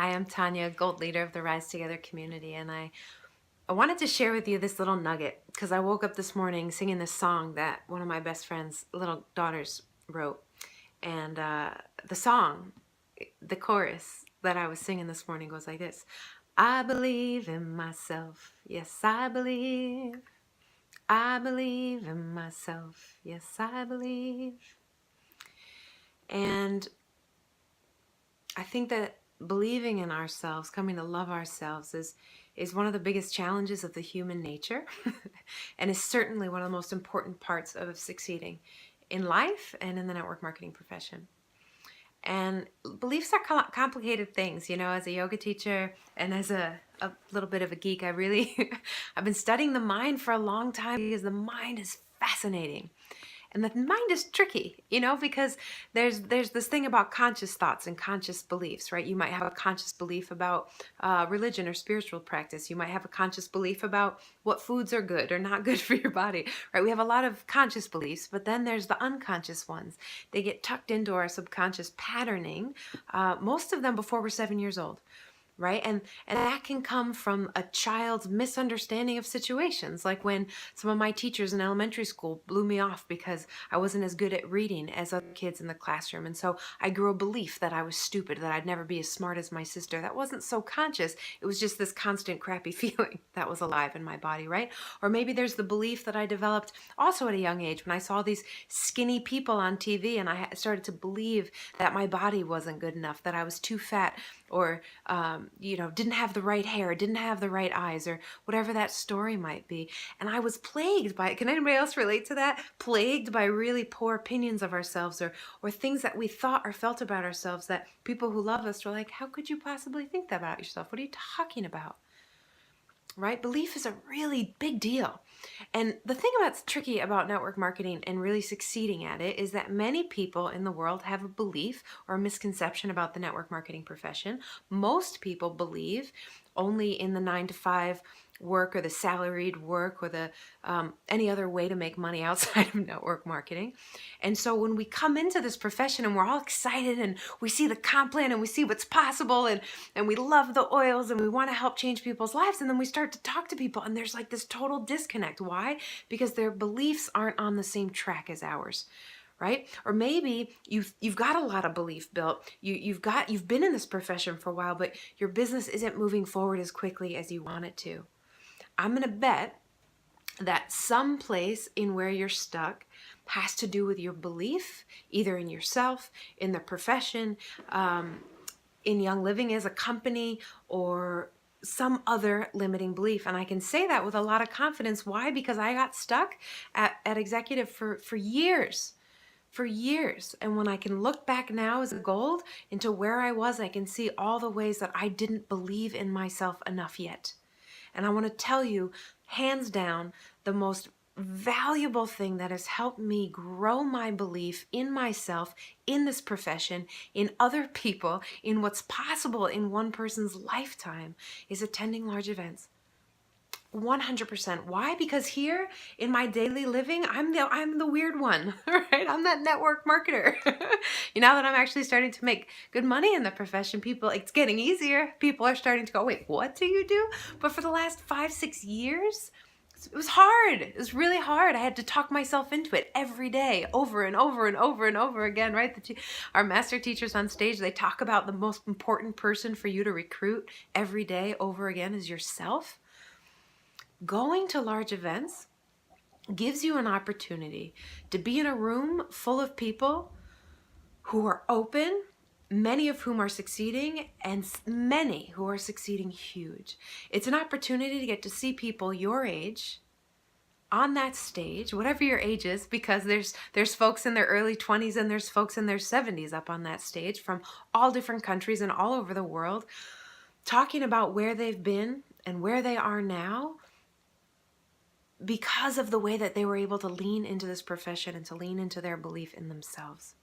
Hi, I'm Tanya, Gold Leader of the Rise Together community, and I wanted to share with you this little nugget because I woke up this morning singing this song that one of my best friend's little daughters wrote. And the song, the chorus that I was singing this morning goes like this: I believe in myself, yes, I believe. I believe in myself, yes, I believe. And I think that believing in ourselves, coming to love ourselves is one of the biggest challenges of the human nature and is certainly one of the most important parts of succeeding in life and in the network marketing profession. And beliefs are complicated things, you know, as a yoga teacher and as a little bit of a geek, I've been studying the mind for a long time because the mind is fascinating. And the mind is tricky, you know, because there's this thing about conscious thoughts and conscious beliefs, right? You might have a conscious belief about religion or spiritual practice. You might have a conscious belief about what foods are good or not good for your body, right? We have a lot of conscious beliefs, but then there's the unconscious ones. They get tucked into our subconscious patterning, most of them before we're 7 years old, right? And that can come from a child's misunderstanding of situations, like when some of my teachers in elementary school blew me off because I wasn't as good at reading as other kids in the classroom, and so I grew a belief that I was stupid, that I'd never be as smart as my sister. That wasn't so conscious. It was just this constant crappy feeling that was alive in my body, right? Or maybe there's the belief that I developed also at a young age when I saw these skinny people on TV, and I started to believe that my body wasn't good enough, that I was too fat, or didn't have the right hair, didn't have the right eyes, or whatever that story might be. And I was plagued by it. Can anybody else relate to that? Plagued by really poor opinions of ourselves, or things that we thought or felt about ourselves that people who love us were like, how could you possibly think that about yourself? What are you talking about? Right? Belief is a really big deal. And the thing that's tricky about network marketing and really succeeding at it is that many people in the world have a belief or a misconception about the network marketing profession. Most people believe only in the 9 to 5 work, or the salaried work, or the any other way to make money outside of network marketing. And so when we come into this profession and we're all excited and we see the comp plan and we see what's possible, and we love the oils and we want to help change people's lives, and then we start to talk to people and there's like this total disconnect. Why? Because their beliefs aren't on the same track as ours. Right? Or maybe you've got a lot of belief built. You've been in this profession for a while, but your business isn't moving forward as quickly as you want it to. I'm going to bet that some place in where you're stuck has to do with your belief, either in yourself, in the profession, in Young Living as a company, or some other limiting belief. And I can say that with a lot of confidence. Why? Because I got stuck at executive for years. For years. And when I can look back now as a gold into where I was, I can see all the ways that I didn't believe in myself enough yet. And I want to tell you, hands down, the most valuable thing that has helped me grow my belief in myself, in this profession, in other people, in what's possible in one person's lifetime, is attending large events. 100%. Why? Because here in my daily living, I'm the weird one, right? I'm that network marketer. Now that I'm actually starting to make good money in the profession, it's getting easier. People are starting to go, wait, what do you do? But for the last 5-6 years, it was hard. It was really hard. I had to talk myself into it every day, over and over and over and over again, right? Our master teachers on stage, they talk about the most important person for you to recruit every day over again is yourself. Going to large events gives you an opportunity to be in a room full of people who are open, many of whom are succeeding, and many who are succeeding huge. It's an opportunity to get to see people your age on that stage, whatever your age is, because there's folks in their early 20s and there's folks in their 70s up on that stage from all different countries and all over the world, talking about where they've been and where they are now, because of the way that they were able to lean into this profession and to lean into their belief in themselves.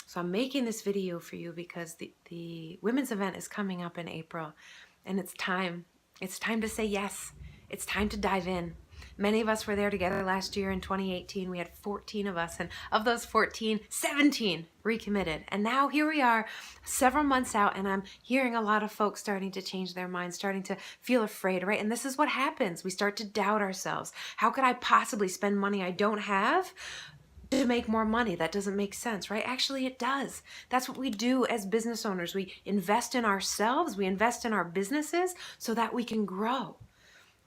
So I'm making this video for you because the women's event is coming up in April, and it's time. It's time to say yes. It's time to dive in. Many of us were there together last year in 2018. We had 14 of us, and of those 14, 17 recommitted. And now here we are, several months out, and I'm hearing a lot of folks starting to change their minds, starting to feel afraid, right? And this is what happens. We start to doubt ourselves. How could I possibly spend money I don't have to make more money? That doesn't make sense, right? Actually, it does. That's what we do as business owners. We invest in ourselves, we invest in our businesses so that we can grow,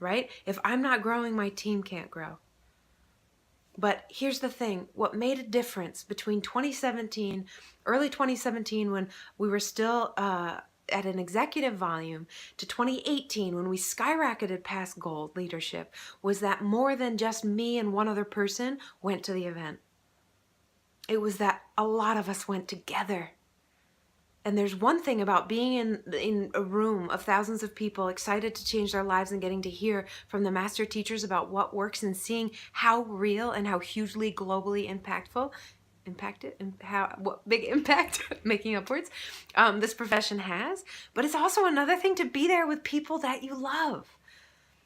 right? If I'm not growing, my team can't grow. But here's the thing, what made a difference between 2017, early 2017, when we were still at an executive volume, to 2018, when we skyrocketed past gold leadership, was that more than just me and one other person went to the event. It was that a lot of us went together. And there's one thing about being in a room of thousands of people excited to change their lives and getting to hear from the master teachers about what works and seeing how real and how hugely globally what big impact, making up words, this profession has. But it's also another thing to be there with people that you love,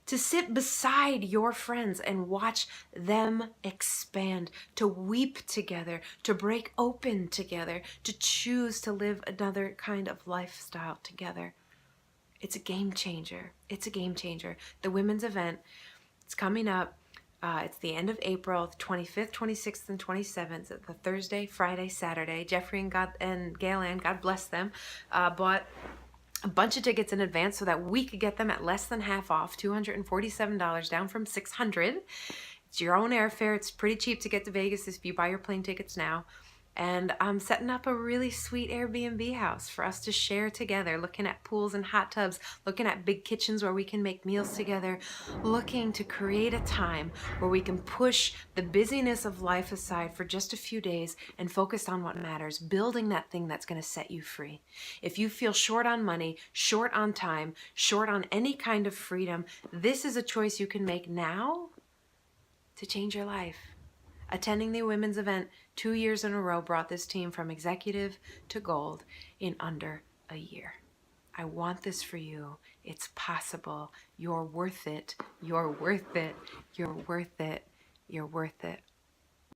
to sit beside your friends and watch them expand, to weep together, to break open together, to choose to live another kind of lifestyle together. It's a game changer. It's a game changer. The women's event, it's coming up. It's the end of April, 25th, 26th, and 27th, the Thursday, Friday, Saturday. Jeffrey and Gail Ann, God bless them, bought a bunch of tickets in advance so that we could get them at less than half off, $247, down from $600. It's your own airfare. It's pretty cheap to get to Vegas if you buy your plane tickets now. And I'm setting up a really sweet Airbnb house for us to share together, looking at pools and hot tubs, looking at big kitchens where we can make meals together, looking to create a time where we can push the busyness of life aside for just a few days and focus on what matters, building that thing that's going to set you free. If you feel short on money, short on time, short on any kind of freedom, this is a choice you can make now to change your life. Attending the women's event 2 years in a row brought this team from executive to gold in under a year. I want this for you. It's possible. You're worth it. You're worth it. You're worth it. You're worth it.